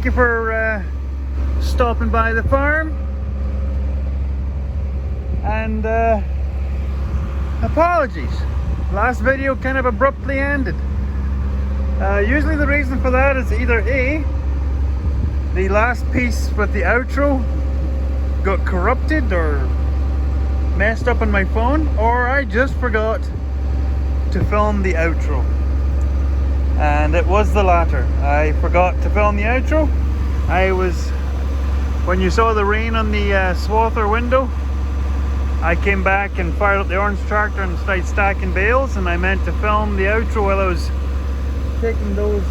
thank you for stopping by the farm. And apologies, last video kind of abruptly ended. Usually the reason for that is either A, the last piece with the outro got corrupted or messed up on my phone, or I just forgot to film the outro. And it was the latter. I forgot to film the outro. When you saw the rain on the swather window, I came back and fired up the orange tractor and started stacking bales, and I meant to film the outro while I was taking those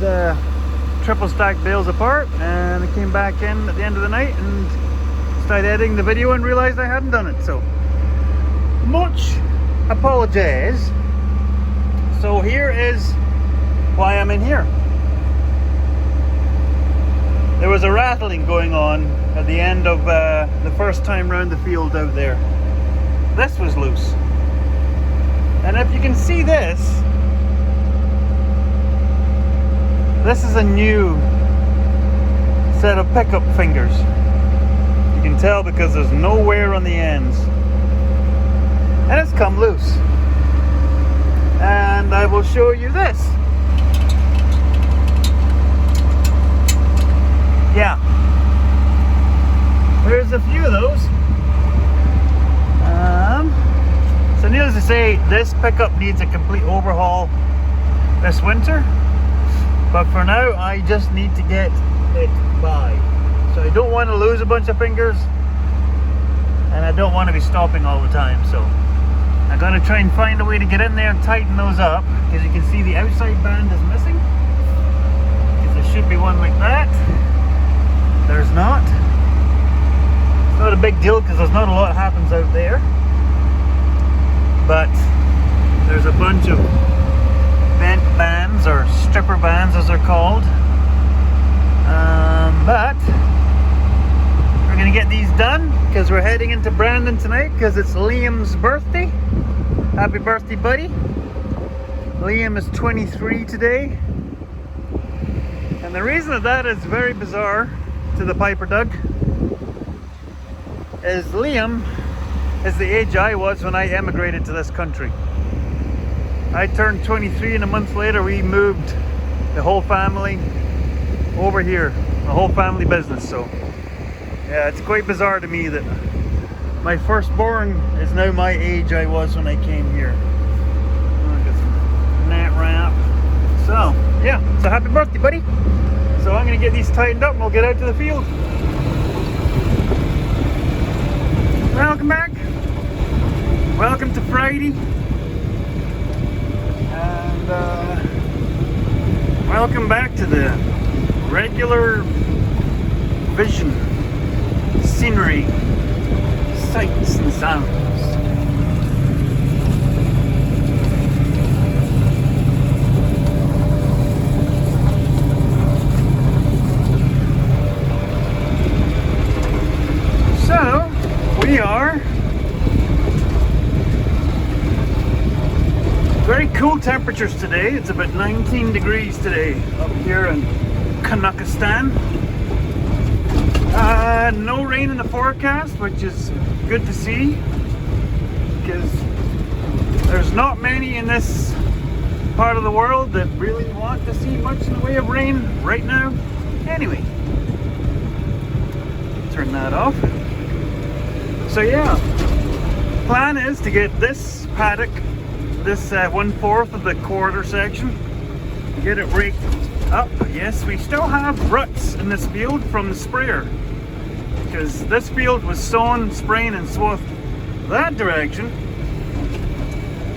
triple stacked bales apart, and I came back in at the end of the night and started editing the video and realized I hadn't done it. So much apologize. So here is why I'm in here. There was a rattling going on at the end of the first time round the field out there. This was loose, and if you can see this is a new set of pickup fingers. You can tell because there's no wear on the ends, and it's come loose. And I will show you this. Yeah, there's a few of those. So needless to say, this pickup needs a complete overhaul this winter. But for now, I just need to get it by. So I don't want to lose a bunch of fingers, and I don't want to be stopping all the time. So I'm going to try and find a way to get in there and tighten those up. Because you can see the outside band is missing. Because there should be one like that. There's not. It's not a big deal because there's not a lot happens out there. But there's a bunch of bent bands, or stripper bands as they're called. But we're going to get these done because we're heading into Brandon tonight because it's Liam's birthday. Happy birthday, buddy. Liam is 23 today. And the reason that is very bizarre to the Piper Doug is Liam is the age I was when I emigrated to this country. I turned 23 and a month later we moved the whole family over here, the whole family business. So yeah, it's quite bizarre to me that my firstborn is now my age I was when I came here. Look at some net wrap. So yeah, so happy birthday, buddy. So I'm gonna get these tightened up and we'll get out to the field. Welcome back. Welcome to Friday. And welcome back to the regular vision, scenery, sights and sounds. So we are very cool temperatures today. It's about 19 degrees today up here in Kanakistan. No rain in the forecast, which is good to see because there's not many in this part of the world that really want to see much in the way of rain right now. Anyway, turn that off. So yeah, plan is to get this paddock, this 1/4 of the quarter section, get it raked up. Yes, we still have ruts in this field from the sprayer because this field was sown, spraying and swathed that direction.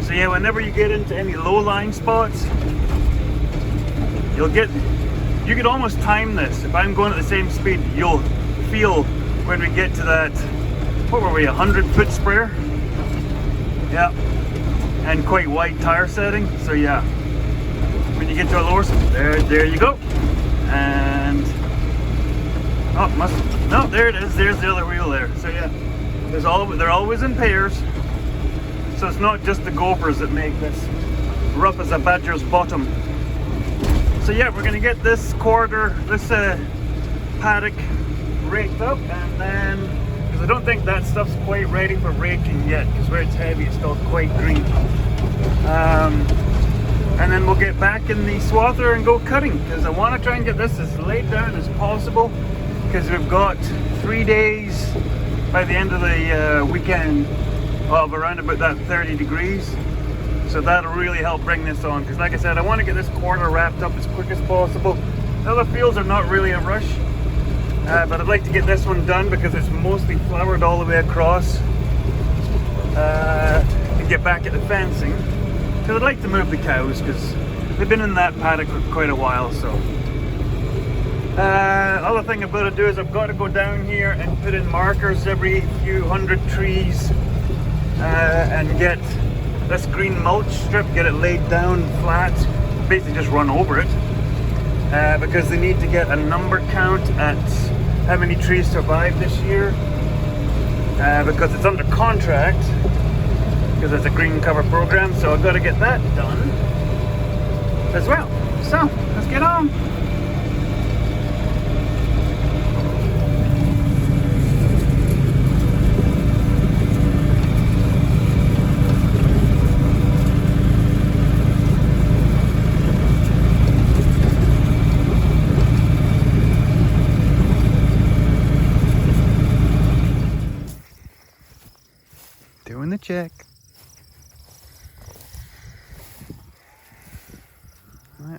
So yeah, whenever you get into any low-lying spots, you could almost time this. If I'm going at the same speed, you'll feel when we get to that, what were we, 100-foot sprayer? Yeah, and quite wide tire setting. So yeah, when you get to a lower, there you go. And no, there it is. There's the other wheel there. So yeah, they're always in pairs. So it's not just the Gophers that make this rough as a badger's bottom. So yeah, we're gonna get this quarter, this paddock raked up, and then, because I don't think that stuff's quite ready for raking yet, because where it's heavy it's still quite green. And then we'll get back in the swather and go cutting, because I want to try and get this as laid down as possible, because we've got 3 days by the end of the weekend of around about that 30 degrees. So that'll really help bring this on, because like I said, I want to get this quarter wrapped up as quick as possible. The other fields are not really a rush, but I'd like to get this one done because it's mostly flowered all the way across, and get back at the fencing, because I'd like to move the cows, because they've been in that paddock for quite a while. So other thing I've got to do is I've got to go down here and put in markers every few hundred trees, and get this green mulch strip, get it laid down flat, basically just run over it, because they need to get a number count at how many trees survived this year, because it's under contract, because it's a green cover program. So I've got to get that done as well. So let's get on. Doing the check.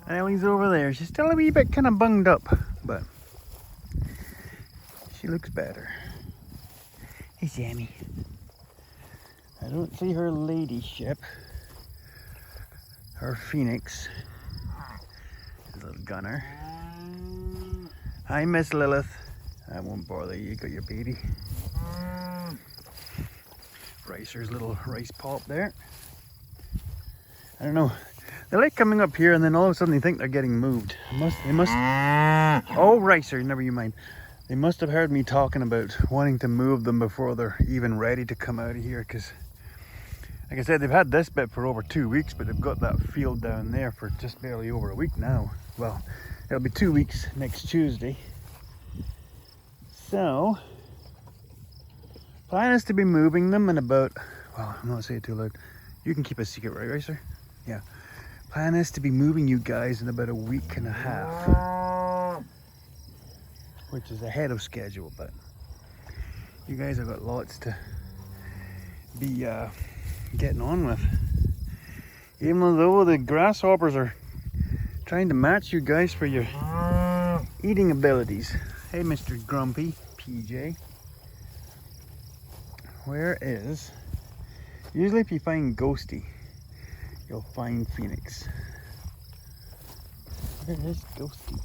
Ellie's over there. She's still a wee bit kind of bunged up, but she looks better. Hey, Sammy. I don't see her ladyship. Her Phoenix. Little gunner. Hi, Miss Lilith. I won't bother you. You got your baby. Ricer's little rice pop there. I don't know. They like coming up here and then all of a sudden they think they're getting moved. They must. Oh, Ricer, never you mind. They must have heard me talking about wanting to move them before they're even ready to come out of here, because like I said, they've had this bit for over 2 weeks, but they've got that field down there for just barely over a week now. Well, it'll be 2 weeks next Tuesday. So plan is to be moving them in about, well, I'm not saying it too loud. You can keep a secret, right, Racer? Yeah. Plan is to be moving you guys in about a week and a half, which is ahead of schedule, but you guys have got lots to be getting on with. Even though the grasshoppers are trying to match you guys for your eating abilities. Hey, Mr. Grumpy, PJ. Where is, usually if you find Ghosty, you'll find Phoenix. Where is Ghosty?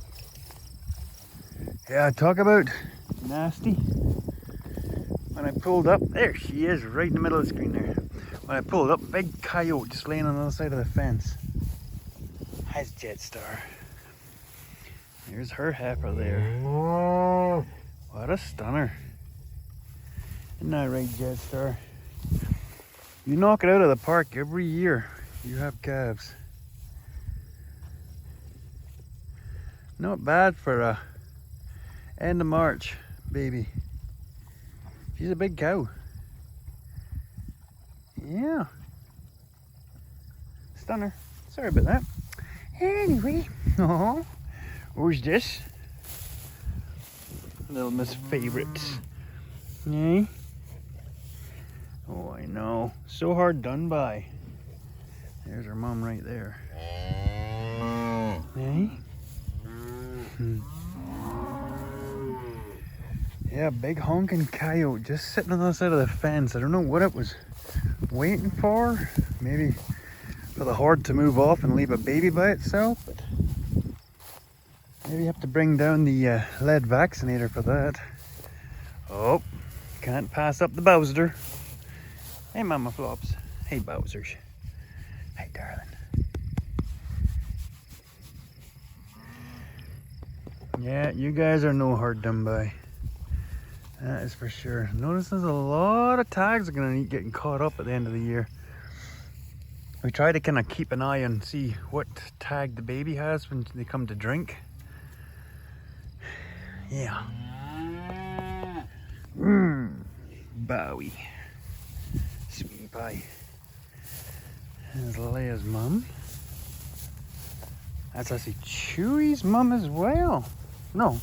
Yeah, talk about nasty. When I pulled up, there she is, right in the middle of the screen there. When I pulled up, big coyote just laying on the other side of the fence. Hi, Jetstar. Here's her heifer there. What a stunner. Isn't that right, Jetstar? You knock it out of the park every year, you have calves. Not bad for a end of March baby. She's a big cow. Yeah. Stunner. Sorry about that. Anyway, oh, where's this? Little Miss Favorites. Yay. Oh, I know. So hard done by. There's her mom right there. Hey? Yeah, big honking coyote just sitting on the side of the fence. I don't know what it was waiting for. Maybe for the horde to move off and leave a baby by itself. But maybe you have to bring down the lead vaccinator for that. Oh, can't pass up the Bowser. Hey, Mama Flops. Hey, Bowsers. Hey, darling. Yeah, you guys are no hard done by. That is for sure. Notice there's a lot of tags are going to getting caught up at the end of the year. We try to kind of keep an eye and see what tag the baby has when they come to drink. Yeah. Bowie. Sweetie pie. There's Leia's mum. That's actually Chewy's mum as well. No,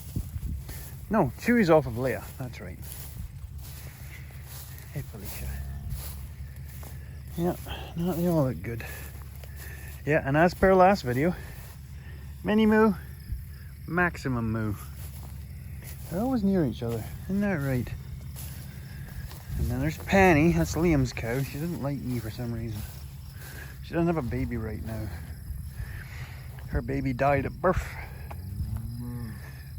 Chewy's off of Leia. That's right. Hey, Felicia. Yeah, no, they all look good. Yeah, and as per last video, mini moo, maximum moo. They're always near each other, isn't that right? And then there's Penny, that's Liam's cow. She doesn't like me for some reason. She doesn't have a baby right now. Her baby died at birth.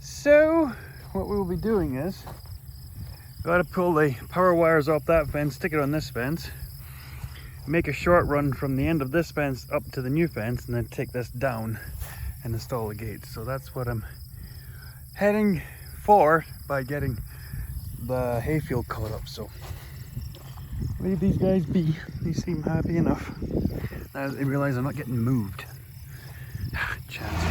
So, what we will be doing is, gotta pull the power wires off that fence, stick it on this fence, make a short run from the end of this fence up to the new fence, and then take this down and install the gates. So that's what I'm heading for by getting the hayfield caught up. So leave these guys be. They seem happy enough. Now they realize I'm not getting moved. Chance.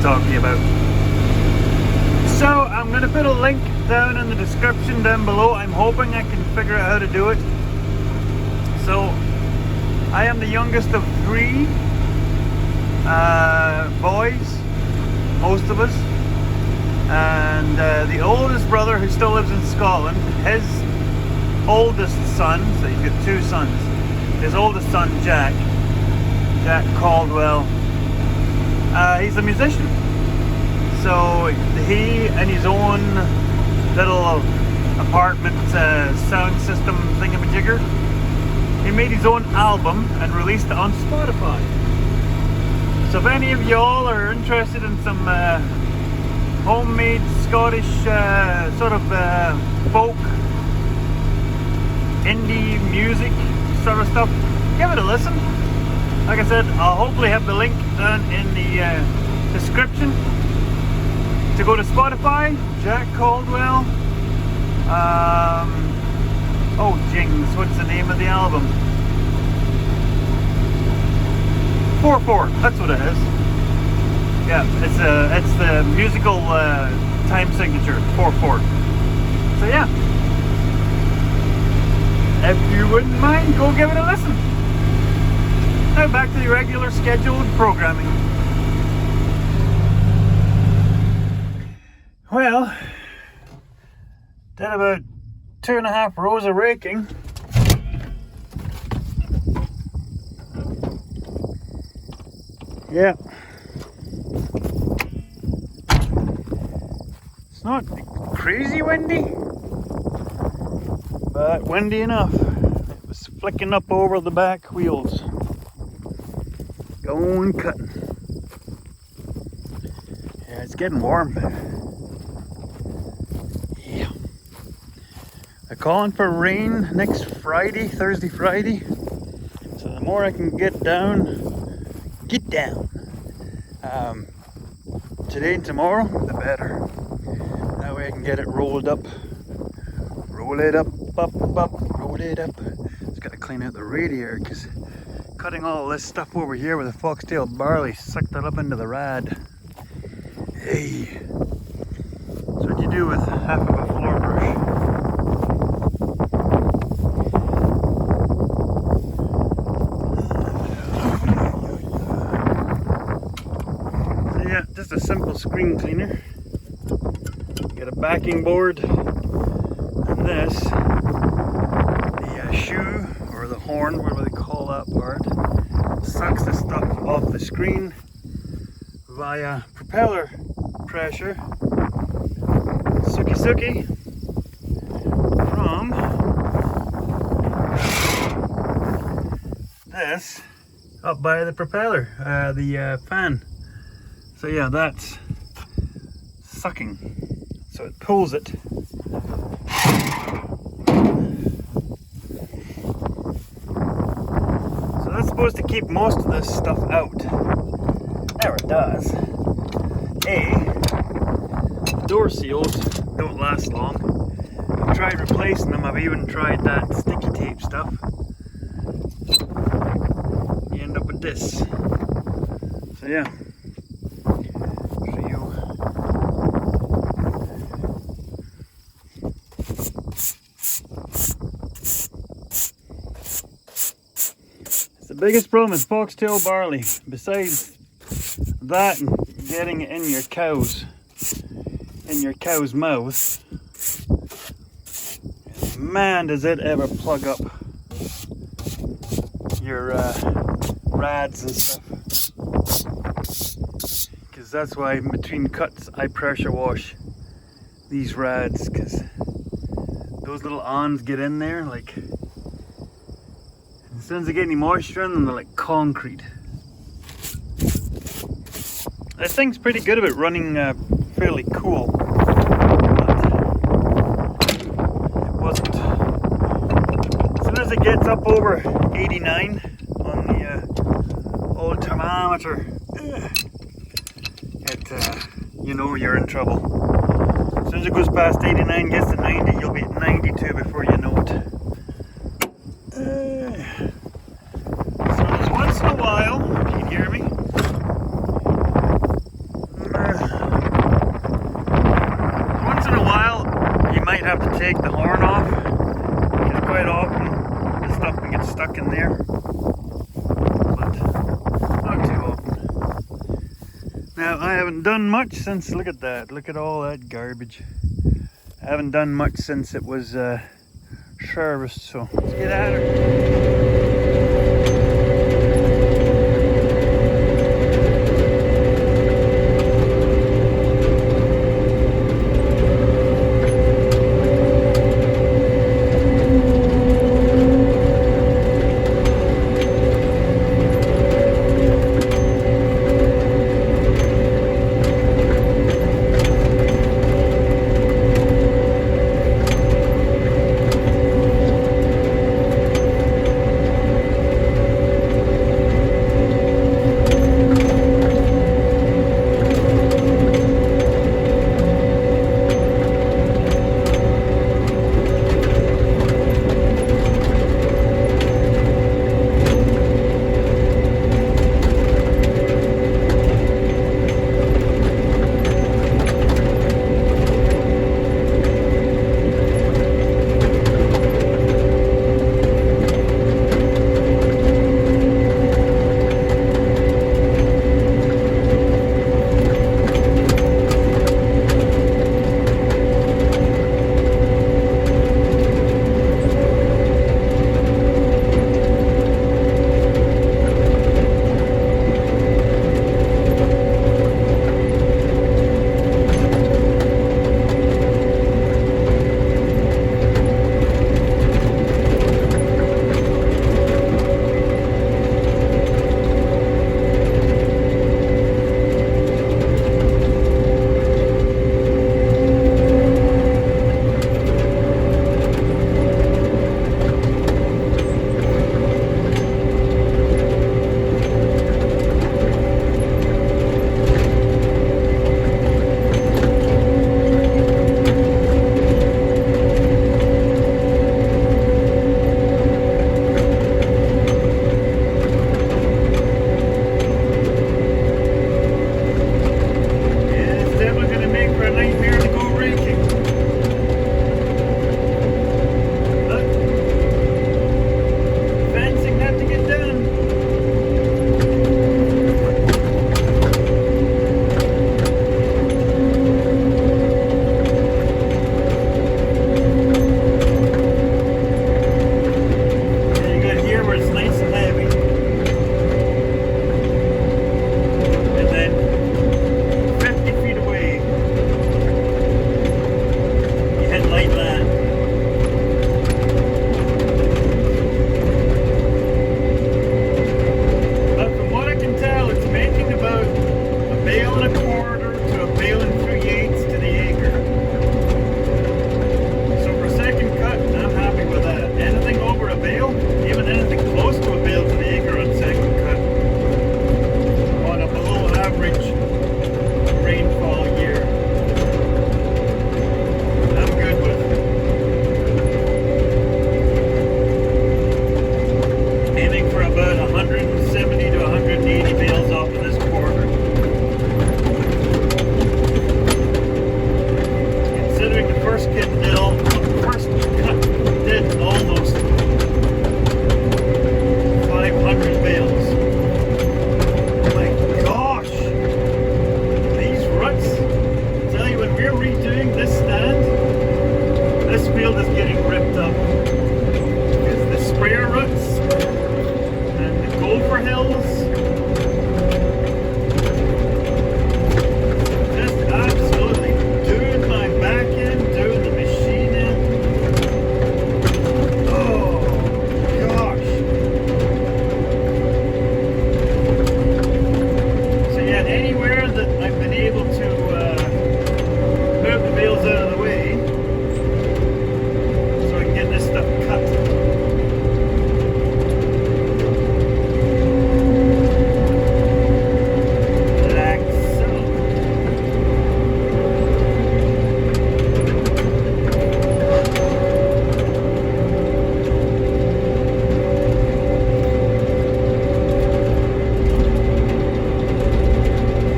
Talk to you about. So I'm going to put a link down in the description down below. I'm hoping I can figure out how to do it. So I am the youngest of 3 boys, most of us, and the oldest brother, who still lives in Scotland, his oldest son, so he's got 2 sons, his oldest son Jack Caldwell, he's a musician. So he, and his own little apartment sound system thingamajigger, he made his own album and released it on Spotify. So if any of y'all are interested in some homemade Scottish sort of folk indie music sort of stuff, give it a listen. Like I said, I'll hopefully have the link down in the description to go to Spotify, Jack Caldwell. Oh jings, what's the name of the album? 4/4, that's what it is. Yeah, it's the musical time signature, 4/4. So yeah, if you wouldn't mind, go give it a listen. Now back to the regular scheduled programming. Well, did about 2.5 rows of raking. Yeah. It's not crazy windy, but windy enough. It was flicking up over the back wheels. Going cutting. Yeah, it's getting warm. Yeah. They're calling for rain next Friday, Thursday, Friday. So the more I can get down. Today and tomorrow, the better. That way I can get it rolled up. Roll it up, roll it up. Just gotta clean out the radiator because cutting all this stuff over here with a foxtail barley sucked it up into the rad. Hey. That's what you do with half of a floor brush. So yeah, just a simple screen cleaner. Get a backing board and this, the shoe or the horn, whatever they call that part, sucks the stuff off the screen via propeller pressure, suki from this up by the propeller, the fan So yeah, that's sucking. So it pulls it. So that's supposed to keep most of this stuff out. There it does. Door seals don't last long. I've tried replacing them. I've even tried that sticky tape stuff. You end up with this. So yeah. The biggest problem is foxtail barley. Besides that and getting it in your cow's mouth, man, does it ever plug up your rads and stuff. Because that's why between cuts I pressure wash these rads, because those little awns get in there like, as soon as they get any moisture in them, they're like concrete. This thing's pretty good about running fairly cool, but it wasn't. As soon as it gets up over 89 on the old thermometer, you know you're in trouble. As soon as it goes past 89, gets to 90, you'll be at 92 before you know it. So there's once in a while, can you hear me? Once in a while, you might have to take the horn off, because quite often the stuff can get stuck in there, but not too often. Now I haven't done much since, look at that, look at all that garbage. I haven't done much since it was serviced, so let's get at her. Aiming for about 170 to 180 bales off of this quarter. Considering the first cut did almost 500 bales. My gosh! These ruts, I tell you, when we're redoing this stand, this field is getting ripped up. Because the sprayer ruts and the gopher hills, just absolutely doing my back end, doing the machine end. Oh gosh. So yeah, anywhere that I've been able to move the bales out of the way so I can get this stuff cut. Like so.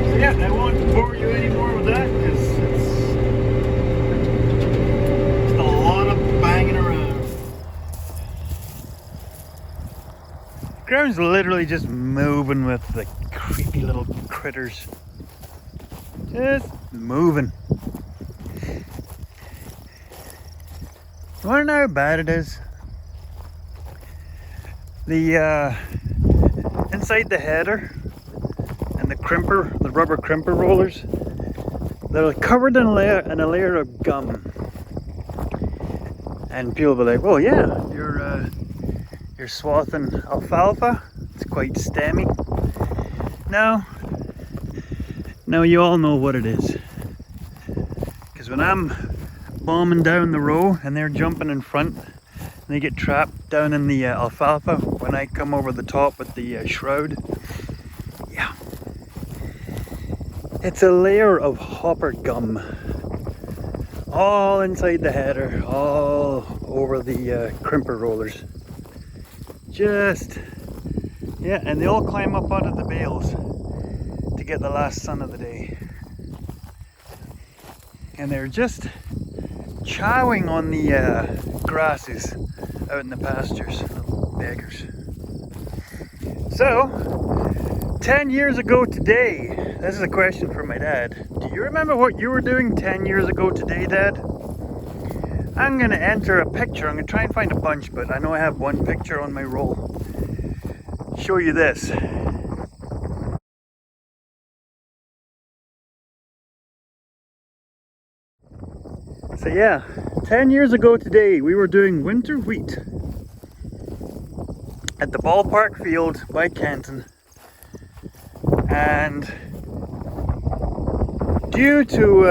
So yeah, I won't bore you anymore with that because it's a lot of banging around. Ground's literally just moving with the creepy little critters. Just moving. You wanna know how bad it is? The inside the header and the crimper, the rubber crimper rollers, they're covered in a layer of gum. And people will be like, well, yeah, you're swathing alfalfa. It's quite stemmy. No, you all know what it is. Because when I'm bombing down the row and they're jumping in front, and they get trapped down in the alfalfa when I come over the top with the shroud. Yeah. It's a layer of hopper gum. All inside the header, all over the crimper rollers. Yeah, and they all climb up out of the bales to get the last sun of the day. And they're just chowing on the grasses out in the pastures, little beggars. So, 10 years ago today, this is a question for my dad. Do you remember what you were doing 10 years ago today, Dad? I'm gonna enter a picture. I'm gonna try and find a bunch, but I know I have one picture on my roll. Show you this. So yeah, 10 years ago today, we were doing winter wheat at the ballpark field by Kenton. And due to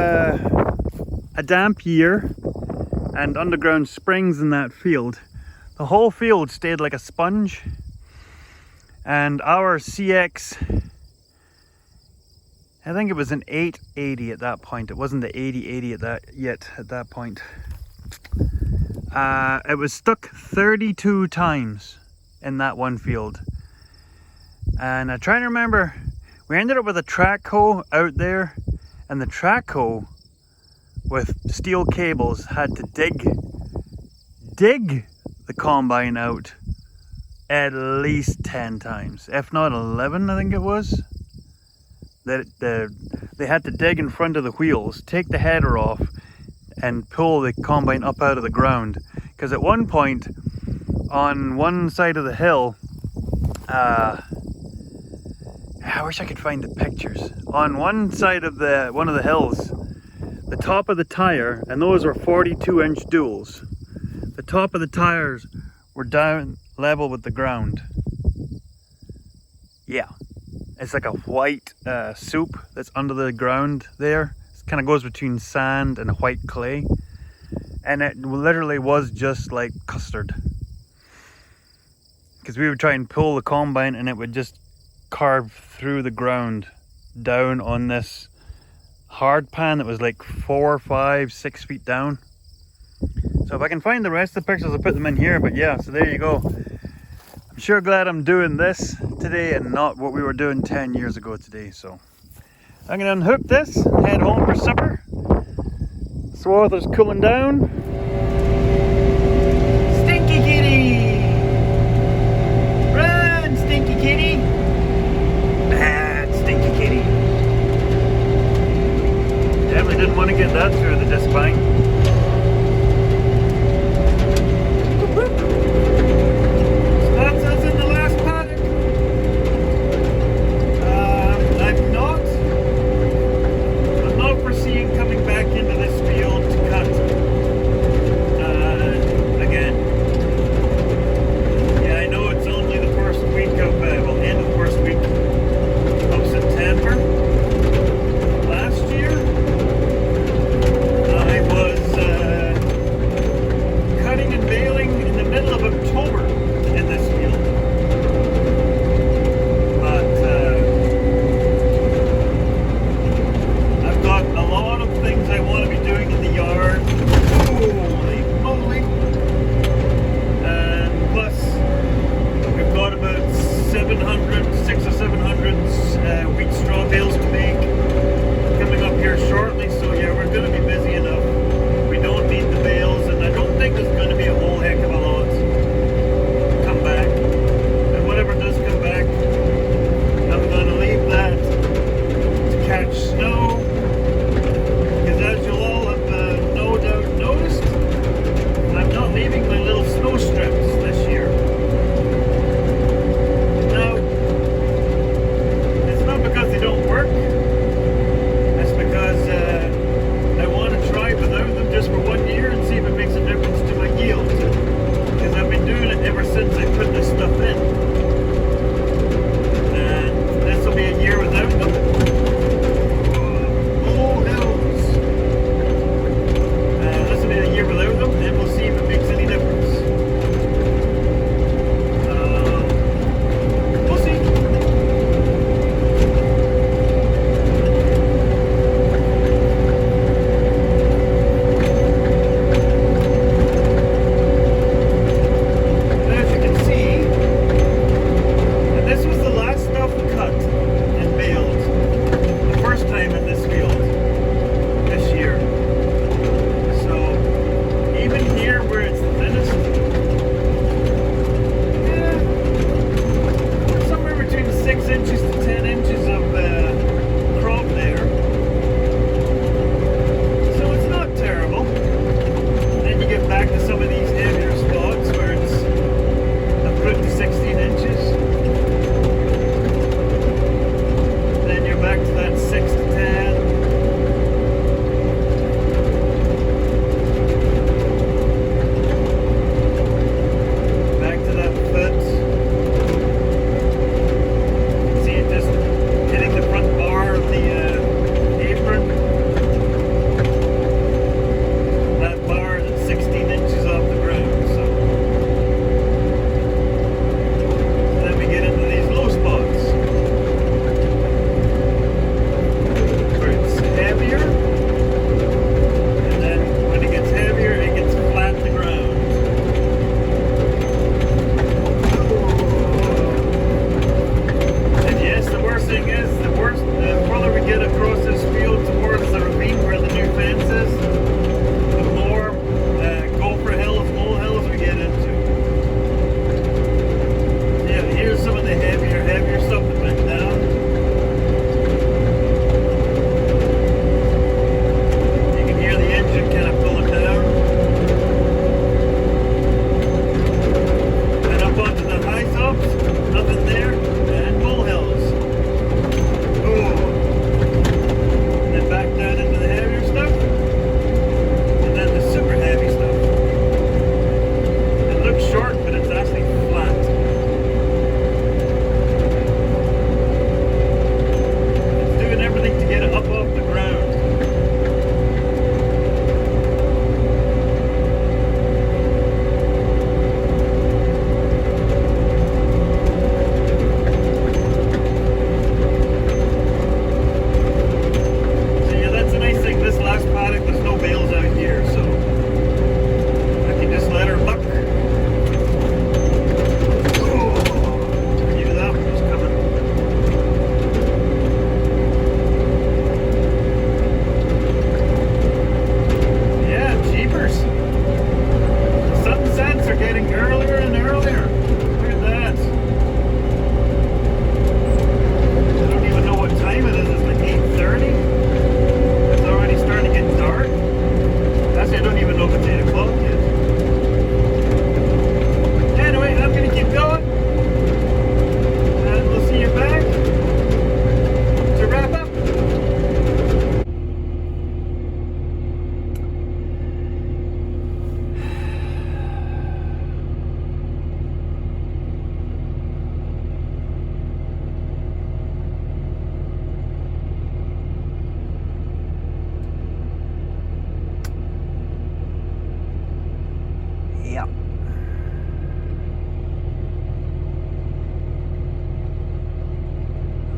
a damp year and underground springs in that field, the whole field stayed like a sponge. And our CX, I think it was an 880 at that point. It wasn't the 8080 at that point. It was stuck 32 times in that one field. And I'm trying to remember, we ended up with a track hoe out there, and the track hoe with steel cables had to dig the combine out at least 10 times, if not 11, I think it was. They had to dig in front of the wheels, take the header off, and pull the combine up out of the ground. Because at one point, on one side of the hill, I wish I could find the pictures. On one side of one of the hills, the top of the tire, and those were 42-inch duals, the top of the tires were down level with the ground. Yeah, it's like a white soup that's under the ground there. It kind of goes between sand and white clay, and it literally was just like custard. Because we would try and pull the combine and it would just carve through the ground down on this hard pan that was like 4, 5, 6 feet down. So if I can find the rest of the pictures, I'll put them in here. But yeah, so there you go. I'm Sure glad I'm doing this today and not what we were doing 10 years ago today. So I'm gonna unhook this and head home for supper. Swath is cooling down. Stinky kitty! Run, stinky kitty! Bad stinky kitty. Definitely didn't want to get that through the disc spine.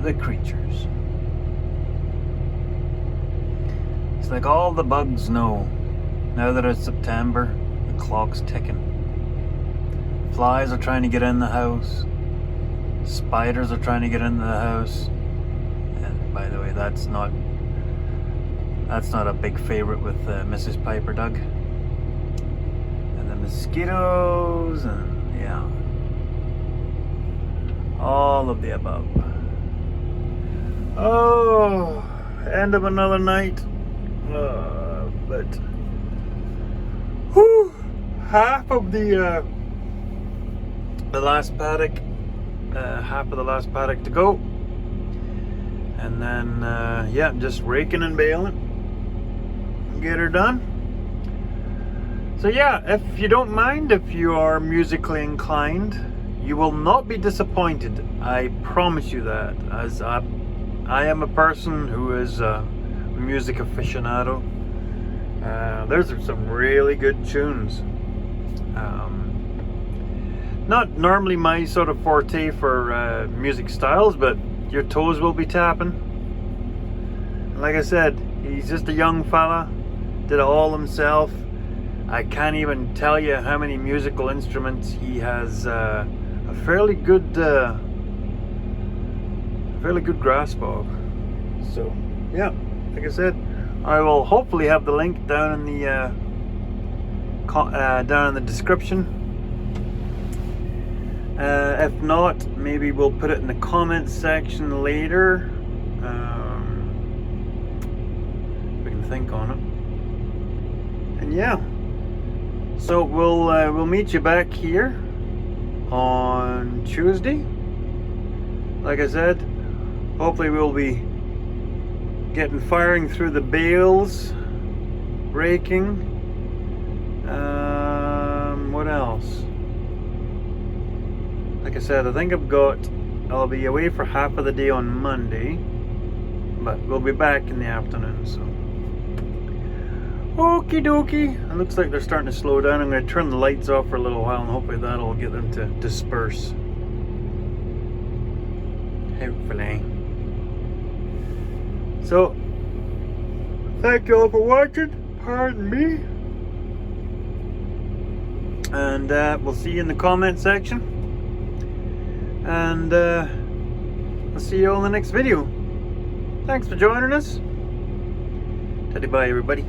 the creatures. It's like all the bugs know, now that it's September, the clock's ticking. Flies are trying to get in the house. Spiders are trying to get into the house. And by the way, that's not a big favorite with Mrs. Piper Doug. And the mosquitoes, and yeah, all of the above. Oh, end of another night. But whew, half of the last paddock, half of the last paddock to go, and then yeah, just raking and baling, get her done. So yeah, if you don't mind, if you are musically inclined, you will not be disappointed. I promise you that, as I am a person who is a music aficionado. There's some really good tunes. Not normally my sort of forte for music styles, but your toes will be tapping. And like I said, he's just a young fella, did it all himself. I can't even tell you how many musical instruments he has a fairly good grasp of. So yeah, like I said, I will hopefully have the link down in the description. If not, maybe we'll put it in the comments section later. We can think on it. And yeah, so we'll meet you back here on Tuesday. Like I said, hopefully we'll be firing through the bales, raking. What else? Like I said, I think I'll be away for half of the day on Monday, but we'll be back in the afternoon, so. Okie dokie. It looks like they're starting to slow down. I'm going to turn the lights off for a little while and hopefully that'll get them to disperse. Hopefully. So, thank you all for watching. Pardon me. And we'll see you in the comment section. And I'll see you all in the next video. Thanks for joining us. Teddy bye, everybody.